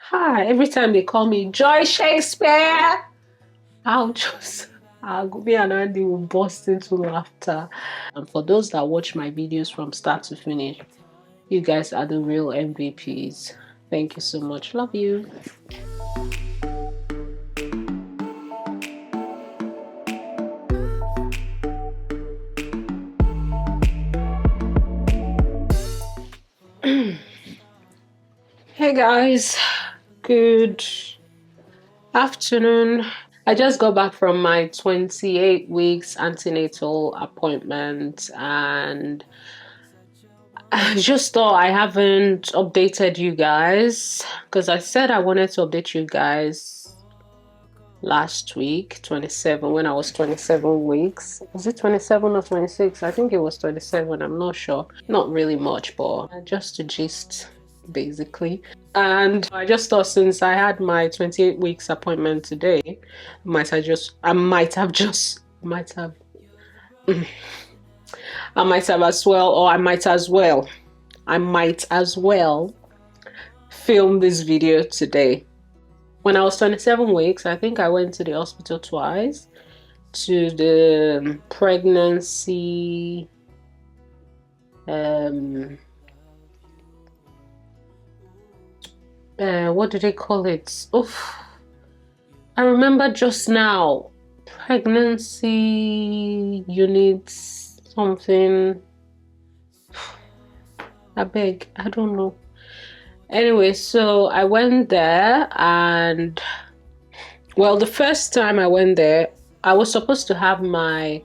Hi, every time they call me Joy Shakespeare, I'll go be and Andy will burst into laughter. And for those that watch my videos from start to finish, you guys are the real MVPs. Thank you so much. Love you. Hey guys, good afternoon. I just got back from my 28 weeks antenatal appointment, and I just thought I haven't updated you guys because I said I wanted to update you guys last week, 27, when I was 27 weeks. Was it 27 or 26? I think it was 27. I'm not sure. Not really much, but just to gist, basically. And I just thought, since I had my 28 weeks appointment today, I might have as well film this video today. When I was 27 weeks, I think I went to the hospital twice to the pregnancy what do they call it? Oof, I remember just now. Pregnancy units something. I don't know. Anyway, so I went there, and well, the first time I went there, I was supposed to have my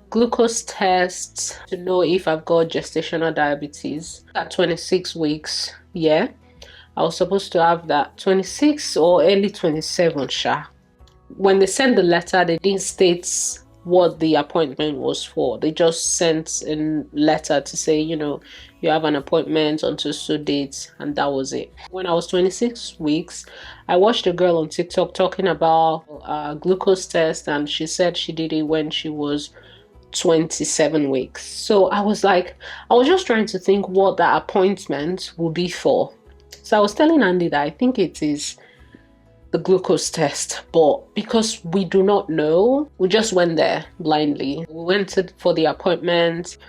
glucose test to know if I've got gestational diabetes at 26 weeks. Yeah, I was supposed to have that 26 or early 27, sha. When they sent the letter, they didn't state what the appointment was for. They just sent a letter to say, you know, you have an appointment until so date, and that was it. When I was 26 weeks, I watched a girl on TikTok talking about a glucose test, and she said she did it when she was 27 weeks. So I was just trying to think what that appointment would be for. So I was telling Andy that I think it is the glucose test, but because we do not know, we just went there blindly. We went for the appointment,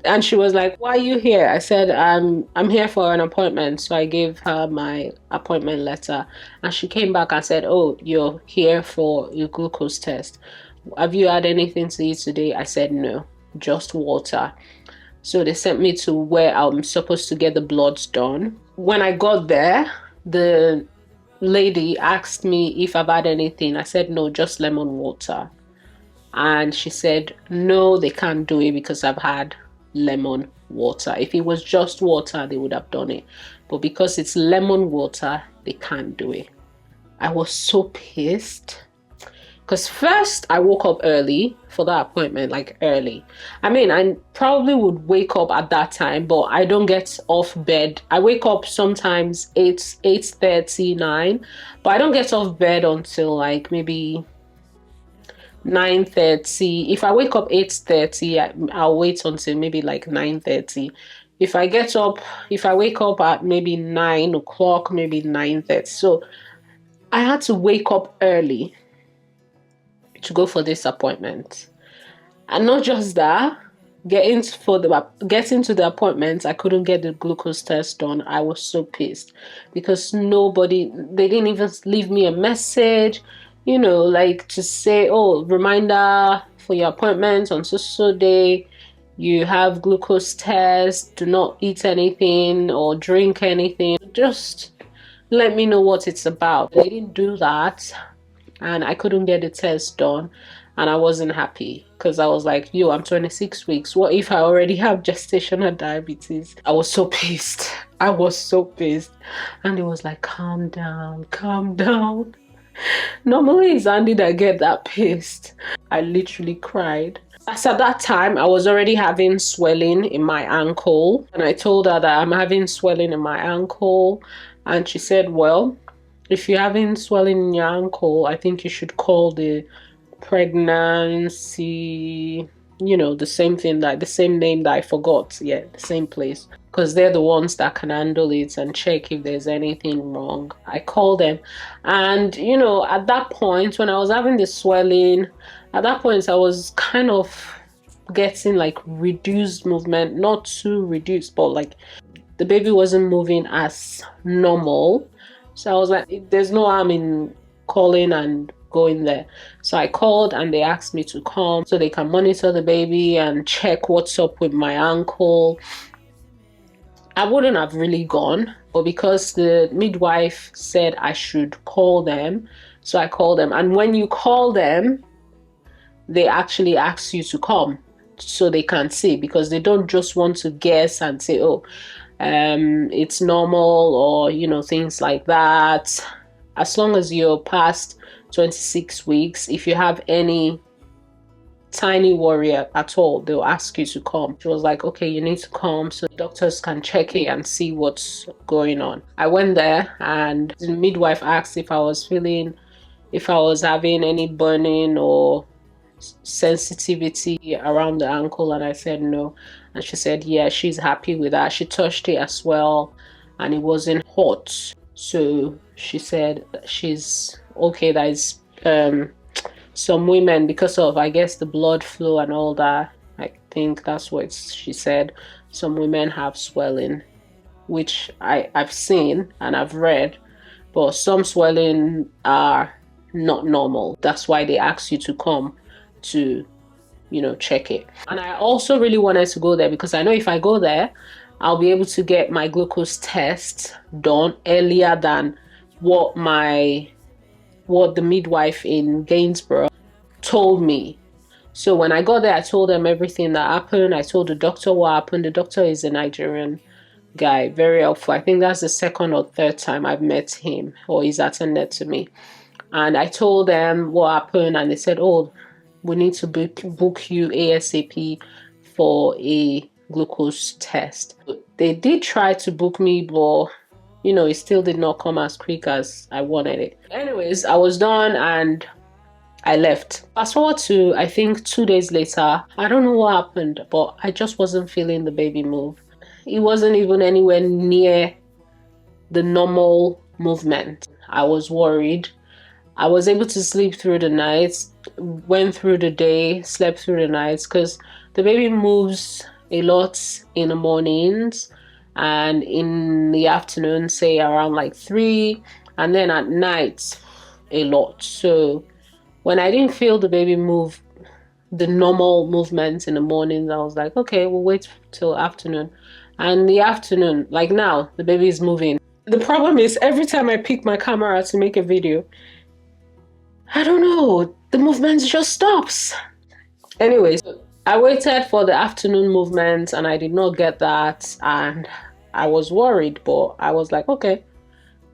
and she was like, "Why are you here?" I said, I'm here for an appointment. So I gave her my appointment letter, and she came back and said, "Oh, you're here for your glucose test. Have you had anything to eat today?" I said, "No, just water." So they sent me to where I'm supposed to get the bloods done. When I got there, the lady asked me if I've had anything. I said, "No, just lemon water." And she said, "No, they can't do it because I've had lemon water. If it was just water, they would have done it. But because it's lemon water, they can't do it." I was so pissed. Because first, I woke up early for that appointment, like early. I mean, I probably would wake up at that time, but I don't get off bed. I wake up sometimes 8:30, 9, but I don't get off bed until like maybe 9:30. If I wake up 8:30, I'll wait until maybe like 9:30. If I wake up at maybe 9 o'clock, maybe 9:30. So I had to wake up early to go for this appointment. And not just that, getting to the appointment, I couldn't get the glucose test done. I was so pissed because they didn't even leave me a message, you know, like to say, "Oh, reminder for your appointment on so day, you have glucose test, do not eat anything or drink anything. Just let me know what it's about." They didn't do that, and I couldn't get the test done, and I wasn't happy because I was like, "Yo, I'm 26 weeks. What if I already have gestational diabetes?" I was so pissed. I was so pissed. And it was like, "Calm down, calm down." Normally it's Andy that get that pissed. I literally cried. As at that time, I was already having swelling in my ankle, and I told her that I'm having swelling in my ankle, and she said, "Well, if you're having swelling in your ankle, I think you should call the pregnancy you know, the same thing, that the same name that I forgot. Yeah, the same place. Because they're the ones that can handle it and check if there's anything wrong. I call them. And, you know, at that point, when I was having the swelling, at that point, I was kind of getting like reduced movement, not too reduced, but like the baby wasn't moving as normal. So I was like, there's no harm in calling and going there. So I called and they asked me to come so they can monitor the baby and check what's up with my ankle. I wouldn't have really gone, but because the midwife said I should call them, so I called them. And when you call them, they actually ask you to come so they can see, because they don't just want to guess and say, oh, it's normal, or, you know, things like that. As long as you're past 26 weeks, if you have any tiny worry at all, they'll ask you to come. She was like, okay, you need to come so doctors can check it and see what's going on. I went there and the midwife asked if I was having any burning or sensitivity around the ankle, and I said no. And she said, yeah, she's happy with that. She touched it as well and it wasn't hot. So she said that she's okay. That is some women, because of, I guess, the blood flow and all that, I think that's what she said, some women have swelling, which I've seen and I've read, but some swelling are not normal. That's why they ask you to come to, you know, check it. And I also really wanted to go there because I know if I go there, I'll be able to get my glucose test done earlier than what the midwife in Gainsborough told me. So when I got there, I told them everything that happened. I told the doctor what happened. The doctor is a Nigerian guy, very helpful. I think that's the second or third time I've met him, or he's attended to me. And I told them what happened, and they said, oh, we need to book you ASAP for a glucose test. They did try to book me, but you know, it still did not come as quick as I wanted it. Anyways, I was done and I left. Fast forward to, I think, 2 days later. I don't know what happened, but I just wasn't feeling the baby move. It wasn't even anywhere near the normal movement. I was worried. I was able to sleep through the night, went through the day, slept through the nights, because the baby moves a lot in the mornings and in the afternoon, say around like 3, and then at night a lot. So when I didn't feel the baby move the normal movements in the mornings, I was like, okay, we'll wait till afternoon. And the afternoon, like now, the baby is moving. The problem is every time I pick my camera to make a video, I don't know, the movement just stops. Anyways, I waited for the afternoon movement and I did not get that, and I was worried, but I was like, okay,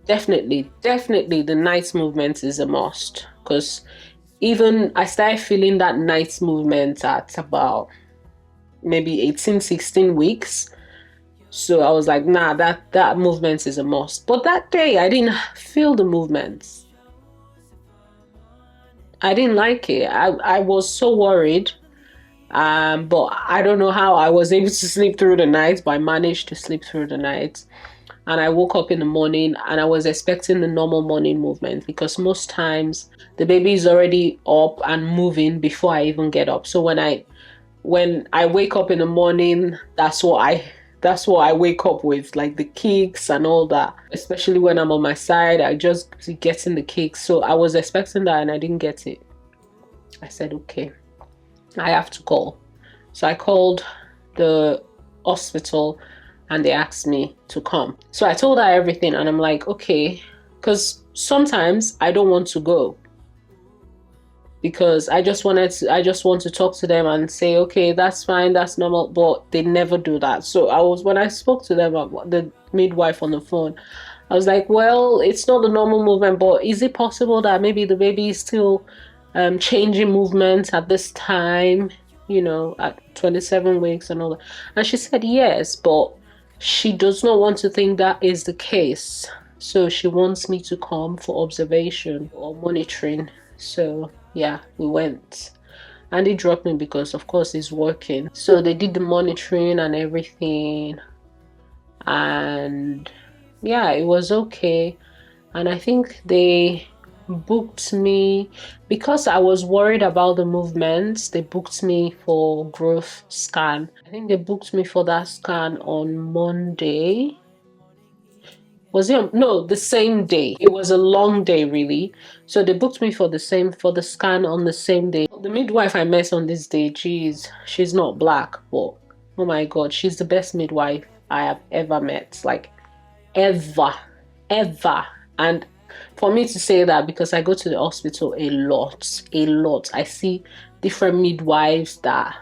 definitely the night movement is a must, because even I started feeling that night movement at about maybe 18-16 weeks. So I was like, nah, that movement is a must. But that day I didn't feel the movements. I didn't like it. I was so worried. But I don't know how I was able to sleep through the night, but I managed to sleep through the night. And I woke up in the morning and I was expecting the normal morning movement, because most times the baby is already up and moving before I even get up. So when I wake up in the morning, that's what I wake up with, like the kicks and all that. Especially when I'm on my side, I just get in the kicks. So I was expecting that and I didn't get it. I said, okay, I have to call. So I called the hospital and they asked me to come. So I told her everything and I'm like, okay, because sometimes I don't want to go, because I just want to talk to them and say, okay, that's fine, that's normal, but they never do that. So when I spoke to them, the midwife on the phone, I was like, well, it's not the normal movement, but is it possible that maybe the baby is still changing movement at this time, you know, at 27 weeks and all that? And she said yes, but she does not want to think that is the case. So she wants me to come for observation or monitoring. So yeah, we went. and they dropped me because of course he's working. So they did the monitoring and everything, and yeah, it was okay. And I think they booked me because I was worried about the movements. They booked me for growth scan. I think they booked me for that scan on Monday. Was it no, the same day? It was a long day, really. So they booked me for the scan on the same day. The midwife I met on this day, geez, she's not black, but oh my god, she's the best midwife I have ever met. Like ever. And for me to say that, because I go to the hospital a lot. I see different midwives that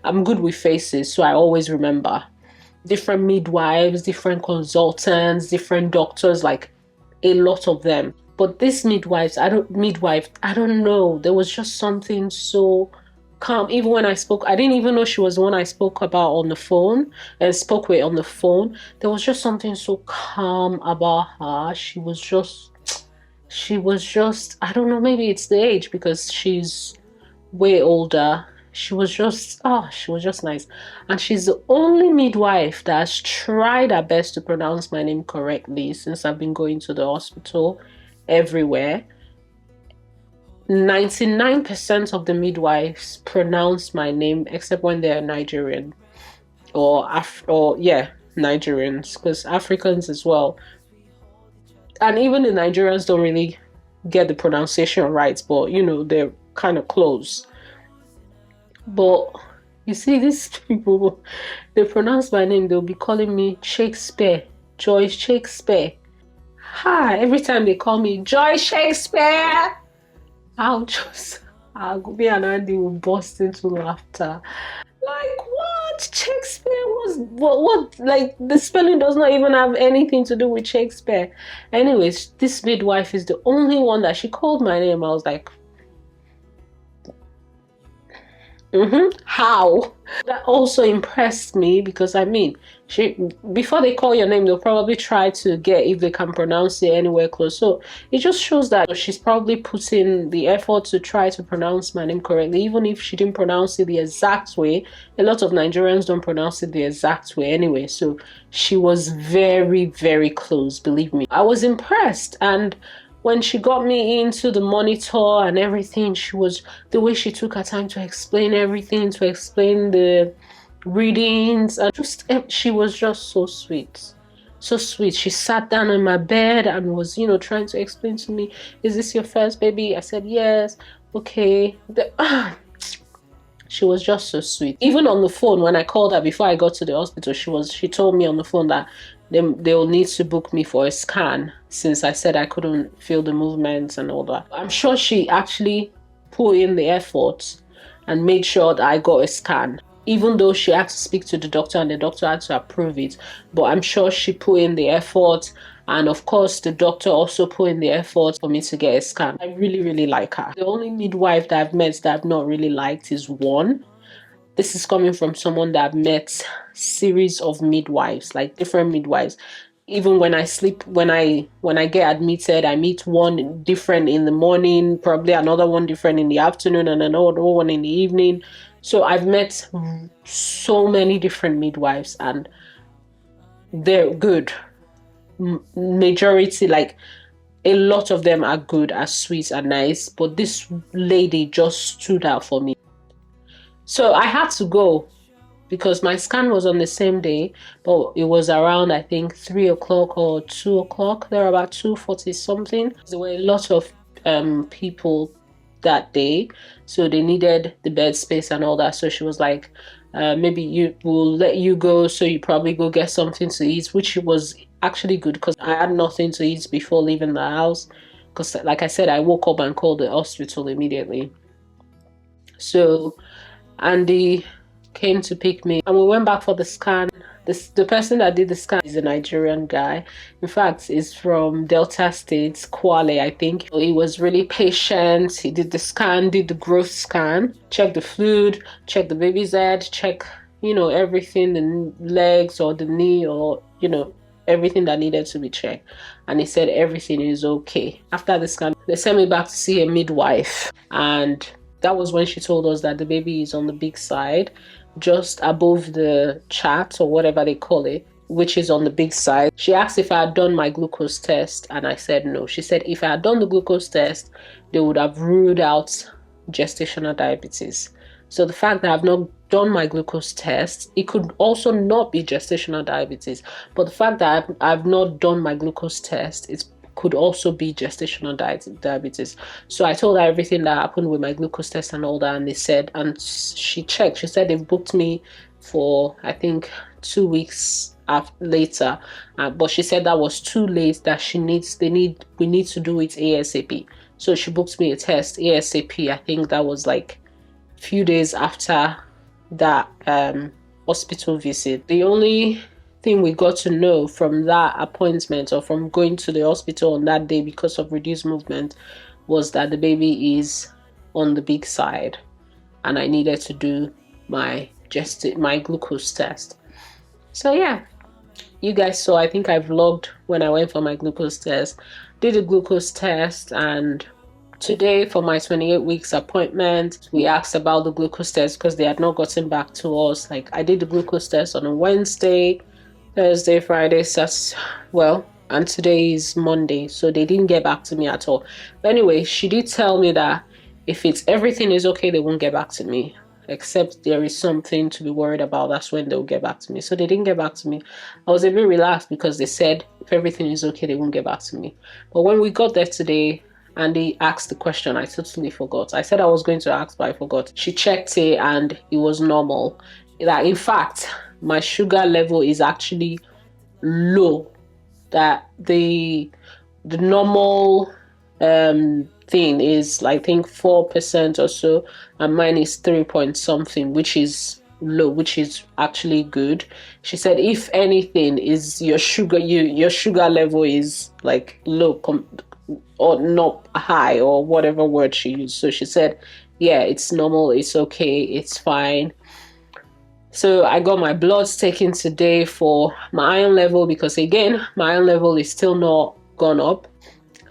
I'm good with faces, so I always remember different midwives, different consultants, different doctors, like a lot of them. But this midwife, I don't know. There was just something so calm. Even when I spoke, I didn't even know she was the one I spoke about on the phone and spoke with on the phone. There was just something so calm about her. She was just, I don't know, maybe it's the age because she's way older. She was just nice. And she's the only midwife that has tried her best to pronounce my name correctly since I've been going to the hospital everywhere. 99% of the midwives pronounce my name except when they're Nigerian or Nigerians, because Africans as well. And even the Nigerians don't really get the pronunciation right, but you know, they're kind of close. But you see, these people, they pronounce my name, they'll be calling me Shakespeare, Joy Shakespeare. Hi, every time they call me Joy Shakespeare, I'll go be and Andy will burst into laughter. Like, what? Shakespeare was what? Like, the spelling does not even have anything to do with Shakespeare. Anyways, this midwife is the only one that she called my name. I was like, how? That also impressed me because I mean, before they call your name, they'll probably try to get if they can pronounce it anywhere close. So it just shows that she's probably put in the effort to try to pronounce my name correctly, even if she didn't pronounce it the exact way. A lot of Nigerians don't pronounce it the exact way anyway. So she was very, very close, believe me. I was impressed. And when she got me into the monitor and everything, the way she took her time to explain everything, to explain the readings, and she was just so sweet. So sweet. She sat down on my bed and was, trying to explain to me, is this your first baby? I said, yes. Okay. She was just so sweet. Even on the phone, when I called her before I got to the hospital, she told me on the phone that they'll need to book me for a scan since I said I couldn't feel the movements and all that. I'm sure she actually put in the effort and made sure that I got a scan, even though she had to speak to the doctor and the doctor had to approve it. But I'm sure she put in the effort, and of course the doctor also put in the effort for me to get a scan. I really, really like her. The only midwife that I've met that I've not really liked is one. This is coming from someone that I've met series of midwives, like different midwives. Even when I sleep, when I get admitted, I meet one different in the morning, probably another one different in the afternoon, and another one in the evening. So I've met so many different midwives, and they're good. Majority, like a lot of them are good, are sweet and nice, but this lady just stood out for me. So I had to go because my scan was on the same day, but it was around, I think, 3 o'clock or 2 o'clock. There were about 2:40 something. There were a lot of people that day, so they needed the bed space and all that. So she was like, maybe we'll let you go, so you probably go get something to eat, which was actually good because I had nothing to eat before leaving the house. Because like I said, I woke up and called the hospital immediately. So Andy came to pick me and we went back for the scan. The person that did the scan is a Nigerian guy. In fact, he's from Delta State, Kwale, I think. He was really patient. He did the scan, did the growth scan, checked the fluid, checked the baby's head, check, everything, the legs or the knee or, everything that needed to be checked. And he said everything is okay. After the scan, they sent me back to see a midwife. And That was when she told us that the baby is on the big side, just above the chart or whatever they call it, which is on the big side. She asked if I had done my glucose test, and I said no. She said if I had done the glucose test, they would have ruled out gestational diabetes. So the fact that I've not done my glucose test, it could also not be gestational diabetes. But the fact that I've not done my glucose test, it could also be gestational diabetes. So I told her everything that happened with my glucose test and all that, and they said, and she checked. She said they've booked me for, I think, 2 weeks later, but she said that was too late. That we need to do it ASAP. So she booked me a test ASAP. I think that was like few days after that hospital visit. The only thing we got to know from that appointment, or from going to the hospital on that day because of reduced movement, was that the baby is on the big side and I needed to do my glucose test. So yeah, you guys saw, I think I vlogged when I went for my glucose test, did a glucose test, and today for my 28 weeks appointment, we asked about the glucose test because they had not gotten back to us. Like, I did the glucose test on a Wednesday, Thursday, Friday, and today is Monday, so they didn't get back to me at all. But anyway, she did tell me that if everything is okay, they won't get back to me, except there is something to be worried about. That's when they'll get back to me. So they didn't get back to me. I was a bit relaxed because they said if everything is okay, they won't get back to me. But when we got there today and they asked the question, I totally forgot. I said I was going to ask, but I forgot. She checked it and it was normal. That in fact, my sugar level is actually low. That the normal thing is, I think, 4% or so, and mine is 3 point something, which is low, which is actually good. She said if anything is your sugar level is like low or not high, or whatever word she used. So she said, yeah, it's normal, it's okay, it's fine. So I got my bloods taken today for my iron level, because again, my iron level is still not gone up,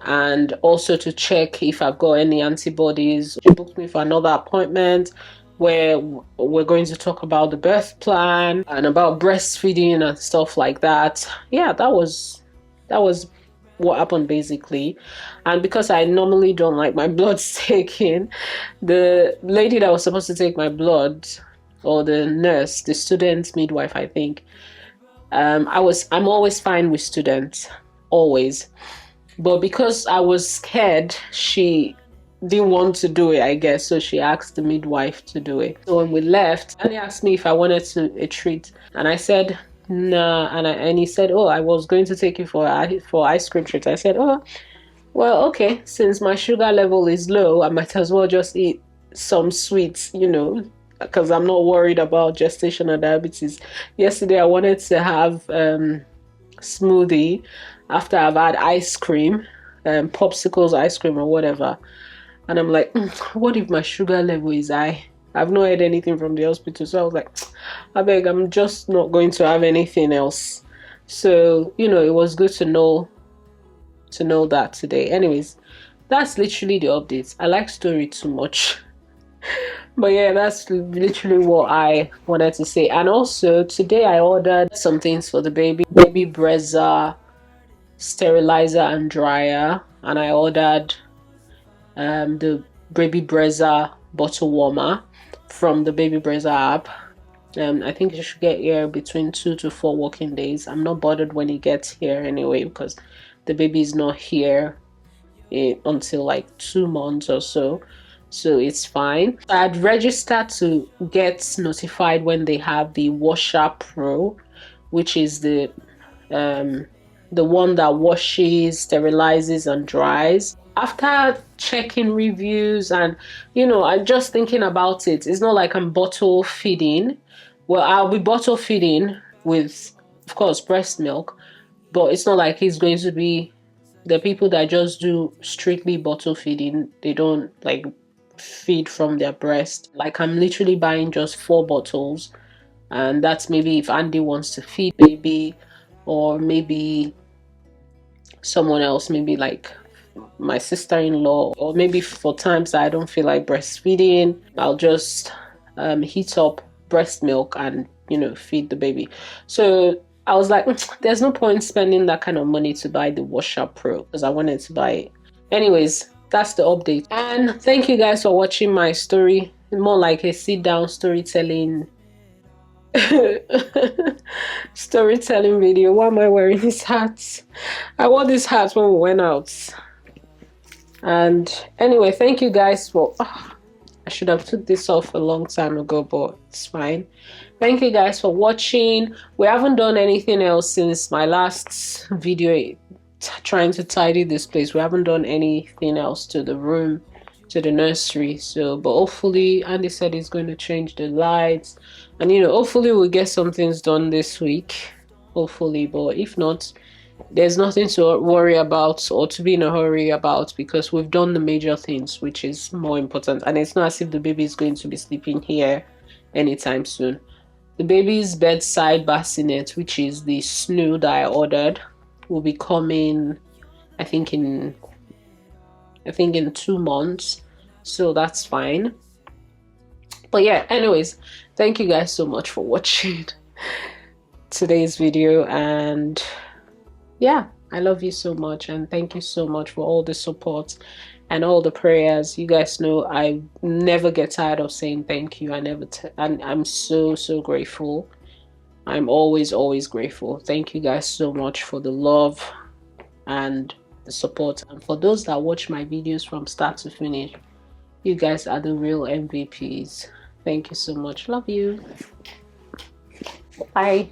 and also to check if I've got any antibodies. She booked me for another appointment where we're going to talk about the birth plan and about breastfeeding and stuff like that. Yeah, that was what happened basically. And because I normally don't like my blood taken, the lady that was supposed to take my blood, or the nurse, the student midwife, I think, I'm always fine with students, always, but because I was scared, she didn't want to do it, I guess, so she asked the midwife to do it. So when we left, and he asked me if I wanted a treat, and I said nah, and he said, oh, I was going to take you for ice cream treat. I said, oh, well, okay, since my sugar level is low, I might as well just eat some sweets, because I'm not worried about gestational diabetes. Yesterday I wanted to have smoothie after I've had ice cream, popsicles, ice cream, or whatever, and I'm like, what if my sugar level is high? I've not heard anything from the hospital, so I was like, I beg, I'm just not going to have anything else. So it was good to know that today. Anyways, that's literally the updates. I like story too much. But yeah, that's literally what I wanted to say. And also today I ordered some things for the baby brezza, sterilizer and dryer, and I ordered the baby brezza bottle warmer from the baby brezza app. I think it should get here between 2 to 4 working days. I'm not bothered when it gets here anyway, because the baby is not here until like 2 months or so. So it's fine. I'd registered to get notified when they have the Washer Pro, which is the one that washes, sterilizes, and dries. After checking reviews and I'm just thinking about it, it's not like I'm bottle feeding. Well, I'll be bottle feeding with, of course, breast milk, but it's not like it's going to be the people that just do strictly bottle feeding. They don't like feed from their breast. Like, I'm literally buying just 4 bottles, and that's maybe if Andy wants to feed baby, or maybe someone else, maybe like my sister-in-law, or maybe for times that I don't feel like breastfeeding, I'll just heat up breast milk and feed the baby. So I was like, there's no point spending that kind of money to buy the Washer Pro because I wanted to buy it. Anyways, that's the update. And thank you guys for watching my story. More like a sit-down storytelling storytelling video. Why am I wearing this hat? I wore this hat when we went out. And anyway, thank you guys for I should have took this off a long time ago, but it's fine. Thank you guys for watching. We haven't done anything else since my last video trying to tidy this place. We haven't done anything else to the room, to the nursery. So but hopefully Andy said he's going to change the lights, and hopefully we'll get some things done this week, hopefully. But if not, there's nothing to worry about or to be in a hurry about, because we've done the major things, which is more important. And it's not as if the baby is going to be sleeping here anytime soon. The baby's bedside bassinet, which is the snoo that I ordered, will be coming I think in 2 months, so that's fine. But yeah, anyways, thank you guys so much for watching today's video, and yeah, I love you so much, and thank you so much for all the support and all the prayers. You guys know I never get tired of saying thank you. And I'm so grateful. I'm always grateful. Thank you guys so much for the love and the support, and for those that watch my videos from start to finish, you guys are the real MVPs. Thank you so much. Love you. Bye.